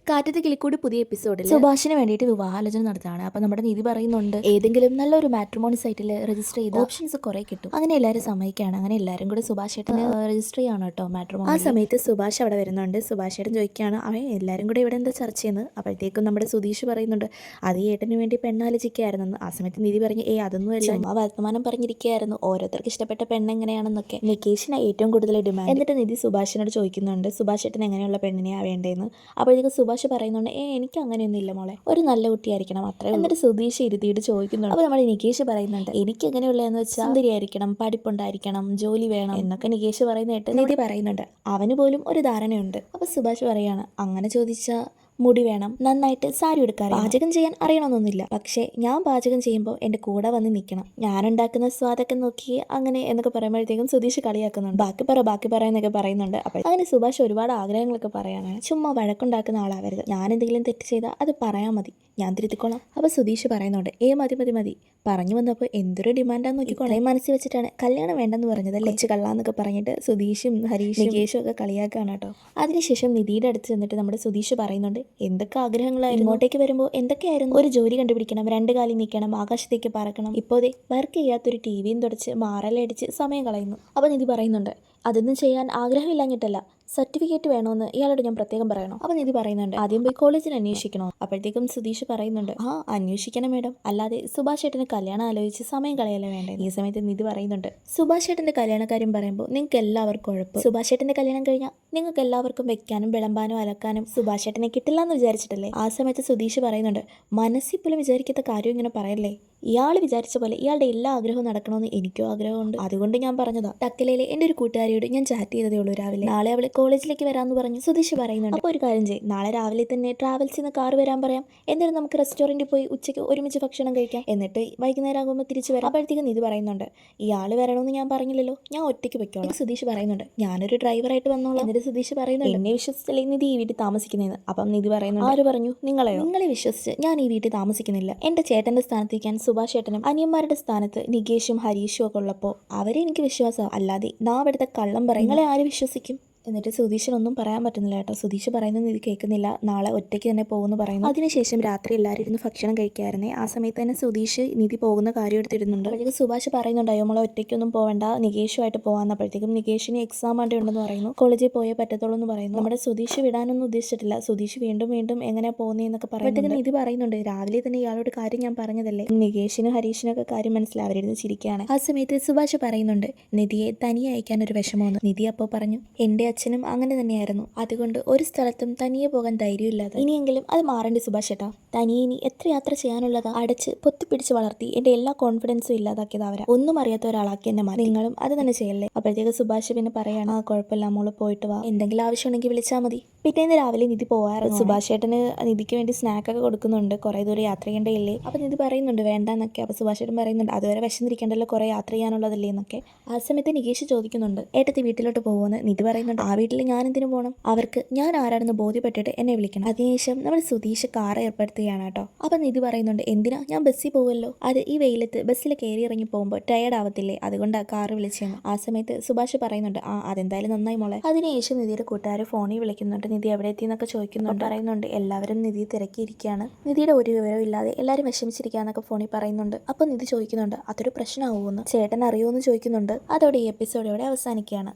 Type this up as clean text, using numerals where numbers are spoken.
കാറ്റത്തെ കിളിക്കൂടി പുതിയ എപ്പിസോഡിൽ സുഭാഷിന് വേണ്ടിയിട്ട് വിവാഹാലോചന നടത്തുകയാണ്. അപ്പോൾ നമ്മുടെ നിധി പറയുന്നുണ്ട് ഏതെങ്കിലും നല്ലൊരു മാട്രിമോണി സൈറ്റിൽ രജിസ്റ്റർ ചെയ്ത ഓപ്ഷൻസ് കുറേ കിട്ടും. അങ്ങനെ എല്ലാവരും സമ്മതിക്കുകയാണ്. അങ്ങനെ എല്ലാവരും കൂടി സുഭാഷ് ഏട്ടന് രജിസ്റ്റർ ചെയ്യാണ് കേട്ടോ മാട്രിമോണി. ആ സമയത്ത് സുഭാഷ് അവിടെ വരുന്നുണ്ട്. സുഭാഷ് ഏട്ടൻ ചോദിക്കുകയാണ് അവൻ എല്ലാവരും കൂടെ ഇവിടെ എന്താ ചർച്ച ചെയ്യുന്നത്. അപ്പോഴത്തേക്കും നമ്മുടെ സുധീഷ് പറയുന്നുണ്ട് അത് ഈ ഏട്ടന് വേണ്ടി പെണ്ണാലോചിക്കുകയായിരുന്നെന്ന്. ആ സമയത്ത് നിധി പറഞ്ഞു അതൊന്നും അല്ല, ആ വർത്തമാനം പറഞ്ഞിരിക്കുകയായിരുന്നു, ഓരോരുത്തർക്ക് ഇഷ്ടപ്പെട്ട പെണ്ണെങ്ങനെയാണെന്നൊക്കെ. നികേഷിന് ഏറ്റവും കൂടുതൽ ഡിമാൻഡ്. എന്നിട്ട് നിധി സുഭാഷിനോട് ചോദിക്കുന്നുണ്ട് സുഭാഷ് ഏട്ടൻ എങ്ങനെയുള്ള പെണ്ണിനെയാണ് വേണ്ടതെന്ന്. അപ്പോഴത്തേക്കും സുഭാഷ് പറയുന്നുണ്ട് എനിക്ക് അങ്ങനെയൊന്നും ഇല്ല മോളെ, ഒരു നല്ല കുട്ടിയായിരിക്കണം അത്രേ. എന്നിട്ട് സുധീഷ് ഇരുത്തിയിട്ട് ചോദിക്കുന്നുണ്ട്. അപ്പോൾ നമ്മുടെ നികേഷ് പറയുന്നുണ്ട് എനിക്ക് എങ്ങനെയുള്ളതെന്ന് വെച്ചാൽ സുന്ദരിയായിരിക്കണം, പഠിപ്പുണ്ടായിരിക്കണം, ജോലി വേണം എന്നൊക്കെ നികേഷ് പറയുന്ന കേട്ട് നിധി പറയുന്നുണ്ട് അവന് പോലും ഒരു ധാരണയുണ്ട്. അപ്പോൾ സുഭാഷ് പറയാണ് അങ്ങനെ ചോദിച്ചാൽ മുടി വേണം, നന്നായിട്ട് സാരി എടുക്കാറ്, പാചകം ചെയ്യാൻ അറിയണമെന്നൊന്നുമില്ല, പക്ഷേ ഞാൻ പാചകം ചെയ്യുമ്പോൾ എൻ്റെ കൂടെ വന്ന് നിൽക്കണം, ഞാനുണ്ടാക്കുന്ന സ്വാദൊക്കെ നോക്കി അങ്ങനെ എന്നൊക്കെ പറയുമ്പോഴത്തേക്കും സുധീഷ് കളിയാക്കുന്നുണ്ട്. ബാക്കി പറയുന്നൊക്കെ പറയുന്നുണ്ട്. അപ്പോൾ അങ്ങനെ സുഭാഷ് ഒരുപാട് ആഗ്രഹങ്ങളൊക്കെ പറയാനാണ്. ചുമ്മാ വഴക്കുണ്ടാക്കുന്ന ആളാവരുത്, ഞാൻ എന്തെങ്കിലും തെറ്റ് ചെയ്താൽ അത് പറയാൻ മതി, ഞാൻ തിരുത്തിക്കോളാം. അപ്പോൾ സുധീഷ് പറയുന്നുണ്ട് മതി പറഞ്ഞു വന്നപ്പോൾ എന്തൊരു ഡിമാൻഡാന്ന് നോക്കിക്കോളെ, മനസ്സിൽ വെച്ചിട്ടാണ് കല്യാണം വേണ്ടെന്ന് പറഞ്ഞതല്ലേ, കൊച്ചു കള്ളാന്നൊക്കെ പറഞ്ഞിട്ട് സുധീഷും ഹരീഷും നികേഷും ഒക്കെ കളിയാക്കാണ് കേട്ടോ. അതിനുശേഷം നിധിയുടെ അടുത്ത് ചെന്നിട്ട് നമ്മുടെ സുധീഷ് പറയുന്നുണ്ട് എന്തൊക്കെ ആഗ്രഹങ്ങളായിരുന്നു, ഇങ്ങോട്ടേക്ക് വരുമ്പോൾ എന്തൊക്കെയായിരുന്നു, ഒരു ജോലി കണ്ടുപിടിക്കണം, 2 കാലിൽ നിൽക്കണം, ആകാശത്തേക്ക് പറക്കണം, ഇപ്പോഴേ വർക്ക് ചെയ്യാത്തൊരു ടിവിയും തുടച്ച് മാറലടിച്ച് സമയം കളയുന്നു. അപ്പോൾ നിധി പറയുന്നുണ്ട് അതൊന്നും ചെയ്യാൻ ആഗ്രഹമില്ലാഞ്ഞിട്ടല്ല, സർട്ടിഫിക്കറ്റ് വേണമെന്ന് ഇയാളോട് ഞാൻ പ്രത്യേകം പറയണോ. അപ്പോൾ നിധി പറയുന്നുണ്ട് ആദ്യം പോയി കോളേജിൽ അന്വേഷിക്കണോ. അപ്പോഴത്തേക്കും സുധീഷ് പറയുന്നുണ്ട് അന്വേഷിക്കണം മേഡം, അല്ലാതെ സുഭാഷ് ഏട്ടന് കല്യാണം ആലോചിച്ച് സമയം കളയല്ലേ വേണ്ടേ. ഈ സമയത്ത് നിധി പറയുന്നുണ്ട് സുഭാഷ് ഏട്ടൻ്റെ കല്യാണക്കാര്യം പറയുമ്പോൾ നിങ്ങൾക്ക് എല്ലാവർക്കും ഉഴപ്പ്, സുഭാഷ് ഏട്ടൻ്റെ കല്യാണം കഴിഞ്ഞാൽ നിങ്ങൾക്ക് എല്ലാവർക്കും വെക്കാനും വിളമ്പാനും അലക്കാനും സുഭാഷ് ഏട്ടനെ കിട്ടില്ല എന്ന് വിചാരിച്ചിട്ടല്ലേ. ആ സമയത്ത് സുധീഷ് പറയുന്നുണ്ട് മനസ്സിൽ പോലും വിചാരിക്കാത്ത കാര്യം ഇങ്ങനെ പറയല്ലേ, ഇയാൾ വിചാരിച്ച പോലെ ഇയാളുടെ എല്ലാ ആഗ്രഹവും നടക്കണമെന്ന് എനിക്കും ആഗ്രഹമുണ്ട്, അതുകൊണ്ട് ഞാൻ പറഞ്ഞതാ. തക്കലയിലെ എൻ്റെ ഒരു കൂട്ടുകാരിയോട് ഞാൻ ചാറ്റ് ചെയ്തതേ ഉള്ളൂ രാവിലെ, നാളെ അവളെ കോളേജിലേക്ക് വരാമെന്ന് പറഞ്ഞു സുധീഷ് പറയുന്നുണ്ട്. അപ്പോൾ ഒരു കാര്യം ചെയ്യും, നാളെ രാവിലെ തന്നെ ട്രാവൽസിൽ നിന്ന് കാർ വരാൻ പറയാം, എന്നിട്ട് നമുക്ക് റെസ്റ്റോറൻറ്റിൽ പോയി ഉച്ചയ്ക്ക് ഒരുമിച്ച് ഭക്ഷണം കഴിക്കാം, എന്നിട്ട് വൈകുന്നേരം ആകുമ്പോൾ തിരിച്ച് വരാം. അപ്പോഴത്തേക്കും നിധി പറയുന്നുണ്ട് ഇയാൾ വരണമെന്ന് ഞാൻ പറഞ്ഞില്ലല്ലോ, ഞാൻ ഒറ്റയ്ക്ക് വെക്കോളാം. സുധീഷ് പറയുന്നുണ്ട് ഞാനൊരു ഡ്രൈവറായിട്ട് വന്നോളാം. എന്നിട്ട് സുധീഷ് പറയുന്നുണ്ട് എന്നെ വിശ്വസിച്ചല്ലേ നിധി ഈ വീട്ടിൽ താമസിക്കുന്നതെന്ന്. അപ്പം നിധി പറയുന്നുണ്ട് ആര് പറഞ്ഞു, നിങ്ങളെ വിശ്വസിച്ച് ഞാൻ ഈ വീട്ടിൽ താമസിക്കുന്നില്ല, എൻ്റെ ചേട്ടൻ്റെ സ്ഥാനത്തേക്കാൻ സുഭാഷ് ഏട്ടനും അനിയന്മാരുടെ സ്ഥാനത്ത് നികേഷും ഹരീഷും ഒക്കെ ഉള്ളപ്പോൾ അവരെ എനിക്ക് വിശ്വാസം, അല്ലാതെ നാവെടുത്ത കള്ളം പറയും നിങ്ങളെ ആര് വിശ്വസിക്കും. എന്നിട്ട് സുധീഷിനൊന്നും പറയാൻ പറ്റുന്നില്ല കേട്ടോ. സുധീഷ് പറയുന്നത് ഇത് കേൾക്കുന്നില്ല, നാളെ ഒറ്റയ്ക്ക് തന്നെ പോകുമെന്ന് പറയുന്നു. അതിനുശേഷം രാത്രി എല്ലാവരും ഇരുന്ന് ഭക്ഷണം കഴിക്കാറുണ്ട്. ആ സമയത്ത് തന്നെ സുധീഷ് നിധി പോകുന്ന കാര്യം എടുത്തിരുന്നുണ്ട്. അപ്പോഴത്തേക്കും സുഭാഷ് പറയുന്നുണ്ട് നമ്മളെ ഒറ്റയ്ക്കൊന്നും പോകണ്ട, നികേഷുമായിട്ട് പോകാമെന്ന്. അപ്പോഴത്തേക്കും നികേഷിന് എക്സാം ആയിട്ട് ഉണ്ടെന്ന് പറയുന്നു, കോളേജിൽ പോയേ പറ്റത്തുള്ളൂ എന്ന് പറയുന്നു. നമ്മുടെ സുധീഷ് വിടാനൊന്നും ഉദ്ദേശിച്ചിട്ടില്ല, സുധീഷ് വീണ്ടും എങ്ങനെ പോകുന്നതെന്നൊക്കെ പറയുമ്പോഴത്തേക്കും നിധി പറയുന്നുണ്ട് രാവിലെ തന്നെ ഇയാളോട് കാര്യം ഞാൻ പറഞ്ഞതല്ലേ. നികേഷിനും ഹരീഷിനൊക്കെ കാര്യം മനസ്സിലായി, അവരിരുന്ന് ചിരിക്കുകയാണ്. ആ സമയത്ത് സുഭാഷ് പറയുന്നുണ്ട് നിധിയെ തനിയെ അയക്കാൻ ഒരു വിഷമമെന്ന്. നിധി അപ്പോൾ പറഞ്ഞു എൻ്റെ അച്ഛനും അങ്ങനെ തന്നെയായിരുന്നു, അതുകൊണ്ട് ഒരു സ്ഥലത്തും തനിയെ പോകാൻ ധൈര്യമില്ലാതെ, ഇനിയെങ്കിലും അത് മാറേണ്ടി സുഭാഷ് ഏട്ടാ, തനിയെ ഇനി എത്ര യാത്ര ചെയ്യാനുള്ളതാ, അടച്ച് പൊത്തിപ്പിടിച്ച് വളർത്തി എൻ്റെ എല്ലാ കോൺഫിഡൻസും ഇല്ലാതാക്കിയത് അവരാ, ഒന്നും അറിയാത്ത ഒരാളാക്കി എന്നെ മാറി, നിങ്ങളും അത് തന്നെ ചെയ്യല്ലേ. അപ്പോഴത്തേക്ക് സുഭാഷ് പിന്നെ പറയാണ് കുഴപ്പമില്ല മോള് പോയിട്ട് വാ, എന്തെങ്കിലും ആവശ്യമുണ്ടെങ്കിൽ വിളിച്ചാൽ മതി. പിറ്റേന്ന് രാവിലെ നിധി പോകാറുണ്ട്. സുഭാഷ് ഏട്ടന് നിധിക്ക് വേണ്ടി സ്നാക്കൊക്കെ കൊടുക്കുന്നുണ്ട്, കുറേ ദൂരം യാത്ര ചെയ്യേണ്ടയില്ലേ. അപ്പോൾ നിധി പറയുന്നുണ്ട് വേണ്ടെന്നൊക്കെ. അപ്പോൾ സുഭാഷ് ഏട്ടൻ പറയുന്നുണ്ട് അതുവരെ വിശന്നിരിക്കേണ്ടല്ലോ, കുറേ യാത്ര ചെയ്യാനുള്ളതല്ലേ എന്നൊക്കെ. ആ സമയത്ത് നികേഷ് ചോദിക്കുന്നുണ്ട് ഏട്ടത്തി വീട്ടിലോട്ട് പോകുമെന്ന്. നിധി പറയുന്നുണ്ട് ആ വീട്ടിൽ ഞാൻ എന്തിനു പോകണം, അവർക്ക് ഞാൻ ആരാണെന്ന് ബോധ്യപ്പെട്ടിട്ട് എന്നെ വിളിക്കണം. അതിനുശേഷം നമ്മൾ സുധീഷ് കാർ ഏർപ്പെടുത്തുകയാണ് കേട്ടോ. അപ്പം നിധി പറയുന്നുണ്ട് എന്തിനാ, ഞാൻ ബസ്സിൽ പോകുമല്ലോ, അത് ഈ വെയിലത്ത് ബസ്സിൽ കയറി ഇറങ്ങി പോകുമ്പോൾ ടയേർഡ് ആവത്തില്ലേ, അതുകൊണ്ടാണ് കാർ വിളിച്ചതെന്ന്. ആ സമയത്ത് സുഭാഷ് പറയുന്നുണ്ട് അതെന്തായാലും നന്നായി മോളെ. അതിനുശേഷം നിധിയുടെ കൂട്ടുകാർ ഫോണിൽ വിളിക്കുന്നുണ്ട്, നിധി എവിടെ എത്തിയെന്നൊക്കെ ചോദിക്കുന്നുണ്ട്. പറയുന്നുണ്ട് എല്ലാവരും നിധി തിരക്കിയിരിക്കുകയാണ്, നിധിയുടെ ഒരു വിവരവും ഇല്ലാതെ എല്ലാവരും വിഷമിച്ചിരിക്കുകയെന്നൊക്കെ ഫോണിൽ പറയുന്നുണ്ട്. അപ്പോൾ നിധി ചോദിക്കുന്നുണ്ട് അതൊരു പ്രശ്നമാവുമെന്ന്, ചേട്ടൻ അറിയുമെന്ന് ചോദിക്കുന്നുണ്ട്. അതോടെ ഈ എപ്പിസോഡ് ഇവിടെ അവസാനിക്കുകയാണ്.